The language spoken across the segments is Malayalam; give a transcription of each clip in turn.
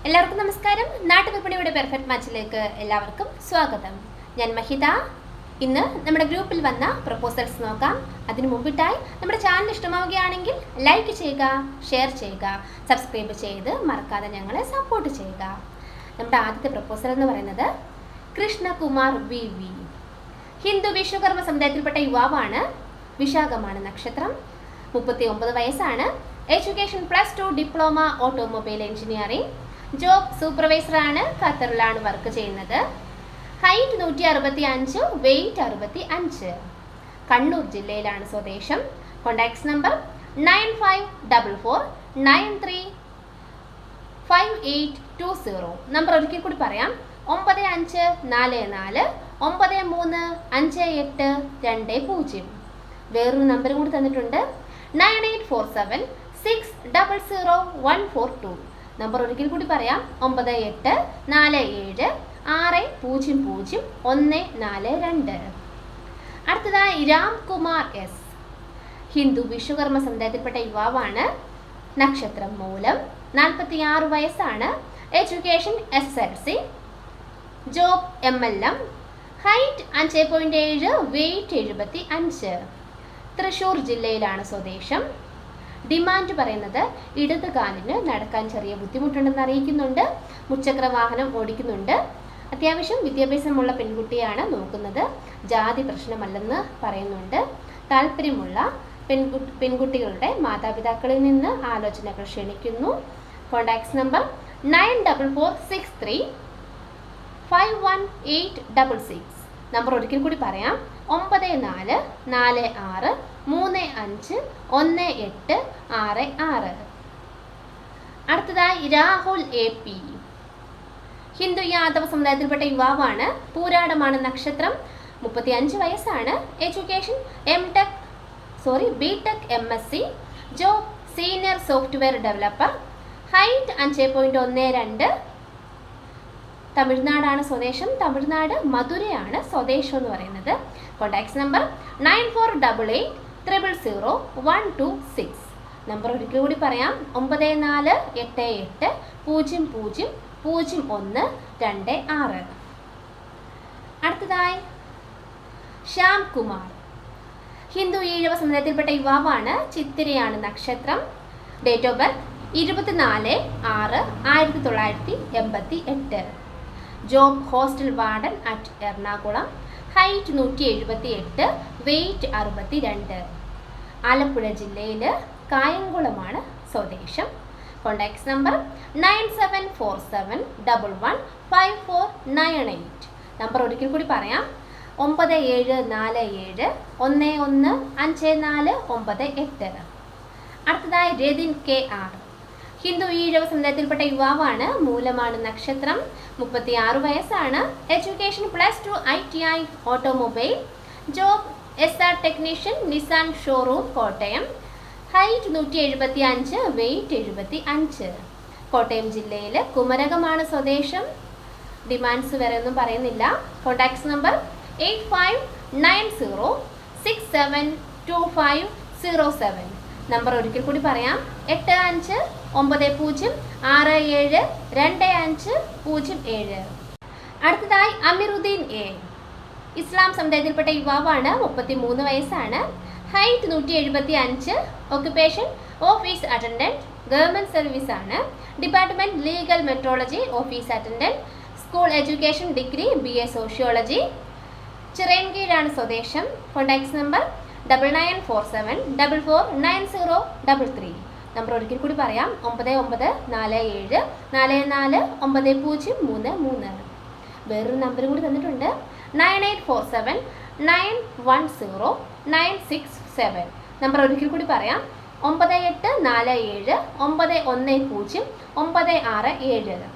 എല്ലാവർക്കും നമസ്കാരം. നാട്ടുവിപണിയുടെ പെർഫെക്റ്റ് മാച്ചിലേക്ക് എല്ലാവർക്കും സ്വാഗതം. ഞാൻ മഹിത. ഇന്ന് നമ്മുടെ ഗ്രൂപ്പിൽ വന്ന പ്രപ്പോസൽസ് നോക്കാം. അതിനു മുമ്പിട്ടായി നമ്മുടെ ചാനൽ ഇഷ്ടമാവുകയാണെങ്കിൽ ലൈക്ക് ചെയ്യുക, ഷെയർ ചെയ്യുക, സബ്സ്ക്രൈബ് ചെയ്ത് മറക്കാതെ ഞങ്ങളെ സപ്പോർട്ട് ചെയ്യുക. നമ്മുടെ ആദ്യത്തെ പ്രപ്പോസൽ എന്ന് പറയുന്നത് കൃഷ്ണകുമാർ വി. ഹിന്ദു വിശ്വകർമ്മ സമുദായത്തിൽപ്പെട്ട യുവാവാണ്. വിശാഖമാണ് നക്ഷത്രം. 39 വയസ്സാണ്. Education +2 diploma automobile engineering. Job സൂപ്പർവൈസറാണ്. ഖത്തറിലാണ് വർക്ക് ചെയ്യുന്നത്. Height 165, weight 65. കണ്ണൂർ ജില്ലയിലാണ് സ്വദേശം. Contacts number 9544935820. നമ്പർ ഒരിക്കൽ കൂടി പറയാം: 9544935820. വേറൊരു നമ്പറും കൂടി തന്നിട്ടുണ്ട്: 9847600142. നമ്പർ ഒരിക്കൽ കൂടി പറയാം: 9847600142. അടുത്തതായി രാംകുമാർ എസ്. ഹിന്ദു വിശ്വകർമ്മ സമുദായത്തിൽപ്പെട്ട യുവാവാണ്. നക്ഷത്രം മൂലം. 46 വയസ്സാണ്. Education SLC. Job MLM. Height 5.7, weight 75. Thrissur ജില്ലയിലാണ് സ്വദേശം. ഡിമാൻഡ് പറയുന്നത് ഇടത് കാലിന് നടക്കാൻ ചെറിയ ബുദ്ധിമുട്ടുണ്ടെന്ന് അറിയിക്കുന്നുണ്ട്. മുച്ചക്ര വാഹനം ഓടിക്കുന്നുണ്ട്. അത്യാവശ്യം വിദ്യാഭ്യാസമുള്ള പെൺകുട്ടിയാണ് നോക്കുന്നത്. ജാതി പ്രശ്നമല്ലെന്ന് പറയുന്നുണ്ട്. താല്പര്യമുള്ള പെൺകുട്ടികളുടെ മാതാപിതാക്കളിൽ നിന്ന് ആലോചനകൾ ക്ഷണിക്കുന്നു. Contacts number 94651866. നമ്പർ ഒരിക്കൽ കൂടി പറയാം: 9446351866. അടുത്തതായി രാഹുൽ AP. ഹിന്ദു യാദവ സമുദായത്തിൽപ്പെട്ട യുവാവാണ്. പൂരാടമാണ് നക്ഷത്രം. 35 വയസ്സാണ്. Education BTech MSc. Job senior software developer. Height 5.12. തമിഴ്നാടാണ് സ്വദേശം. തമിഴ്നാട് മധുരയാണ് സ്വദേശം എന്ന് പറയുന്നത്. Contacts number 9488000126. നമ്പർ ഒരിക്കൽ കൂടി പറയാം: 9488000126. അടുത്തതായി ശ്യാം കുമാർ. ഹിന്ദു ഈഴവ സമുദായത്തിൽപ്പെട്ട യുവാവാണ്. ചിത്തിരയാണ് നക്ഷത്രം. Date of birth 24/6/1988. Job hostel warden at Ernakulam. Height 178, weight 62. Alappuzha ജില്ലയിൽ കായംകുളമാണ് സ്വദേശം. Contacts number 9747115498. നമ്പർ ഒരിക്കൽ കൂടി പറയാം: 9747115498. അടുത്തതായി രതിൻ KR. ഹിന്ദു ഈഴവ സമുദായത്തിൽപ്പെട്ട യുവാവാണ്. മൂലമാണ് നക്ഷത്രം. 36 വയസ്സാണ്. Education +2 ITI automobile. Job SR technician, Nissan showroom, Kottayam. Height 175, weight 75. Kottayam ജില്ലയിൽ കുമരകമാണ് സ്വദേശം. ഡിമാൻഡ്സ് വേറെ ഒന്നും പറയുന്നില്ല. Contacts number 8590672507. നമ്പർ ഒരിക്കൽ കൂടി പറയാം: 8590672507. അടുത്തതായി അമീറുദ്ദീൻ A. ഇസ്ലാം സമുദായത്തിൽപ്പെട്ട യുവാവാണ്. 33 വയസ്സാണ്. Height 175. Occupation office attendant. Government service ആണ്. Department legal metrology office attendant. School education degree BA sociology. ചിറയൻകീഴാണ് സ്വദേശം. Contacts number 9947449033. നമ്പർ ഒരിക്കൽ കൂടി പറയാം: 9947449033. വേറൊരു നമ്പറും കൂടി തന്നിട്ടുണ്ട്: 9847910967. നമ്പർ ഒരിക്കൽ കൂടി പറയാം: 9847910967.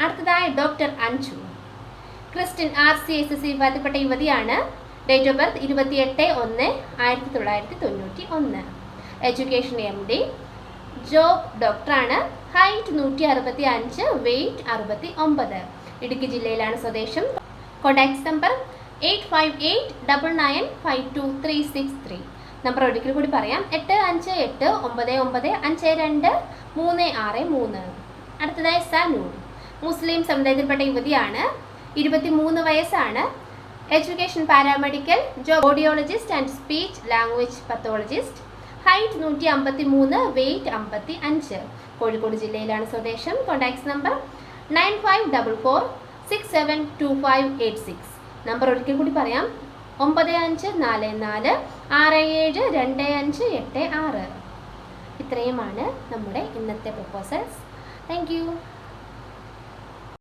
അടുത്തതായി ഡോക്ടർ അഞ്ജു. ക്രിസ്ത്യൻ RCSC വിഭാഗത്തിൽപ്പെട്ട യുവതിയാണ്. Date of birth 28/1/1991. Education MD. Job ഡോക്ടറാണ്. Height 165, weight 69. ഇടുക്കി ജില്ലയിലാണ് സ്വദേശം. Contacts number 8589952363. നമ്പർ ഒരിക്കൽ കൂടി പറയാം: 8589952363. അടുത്തതായി സനൂൺ, മുസ്ലിം സമുദായത്തിൽപ്പെട്ട യുവതിയാണ്. 23 വയസ്സാണ്. Education paramedical, job audiologist and speech language pathologist. Height 153, weight 55. Kozhikode ജില്ലയിലാണ് സ്വദേശം. Contacts number 9544672586. നമ്പർ ഒരിക്കൽ കൂടി പറയാം, 9544672586. ഇത്രയുമാണ് നമ്മുടെ ഇന്നത്തെ പ്രപ്പോസൽസ്. Thank you.